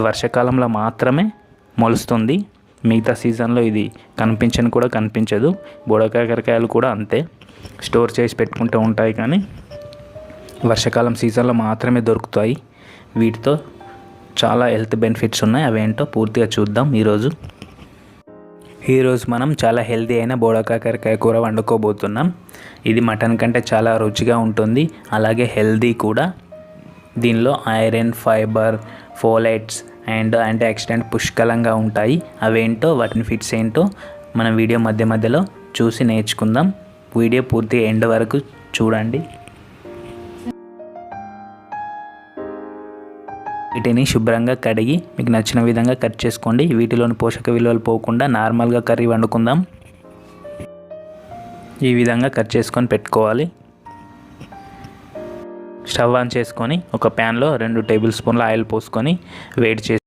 వర్షాకాలంలో మాత్రమే మొలుస్తుంది. మిగతా సీజన్లో ఇది కనిపించదు. బుడకాకరకాయలు కూడా అంతే, స్టోర్ చేసి పెట్టుకుంటూ ఉంటాయి కానీ వర్షాకాలం సీజన్లో మాత్రమే దొరుకుతాయి. వీటితో చాలా హెల్త్ బెనిఫిట్స్ ఉన్నాయి. అవేంటో పూర్తిగా చూద్దాం. ఈరోజు మనం చాలా హెల్తీ అయిన బోడకాకరకాయ కూర వండుకోబోతున్నాం. ఇది మటన్ కంటే చాలా రుచిగా ఉంటుంది, అలాగే హెల్తీ కూడా. దీనిలో iron, fibre, folates and anti oxidant పుష్కలంగా ఉంటాయి. అవేంటో, వాటి ఫిట్స్ ఏంటో మనం వీడియో మధ్యలో చూసి నేర్చుకుందాం. వీడియో పూర్తి ఎండ్ వరకు చూడండి. వీటిని శుభ్రంగా కడిగి మీకు నచ్చిన విధంగా కట్ చేసుకోండి. వీటిలోని పోషక విలువలు పోకుండా నార్మల్గా కర్రీ వండుకుందాం. ఈ విధంగా కట్ చేసుకొని పెట్టుకోవాలి. స్టవ్ ఆన్ చేసుకొని ఒక ప్యాన్లో 2 టేబుల్ స్పూన్ల ఆయిల్ పోసుకొని వేడి చేసి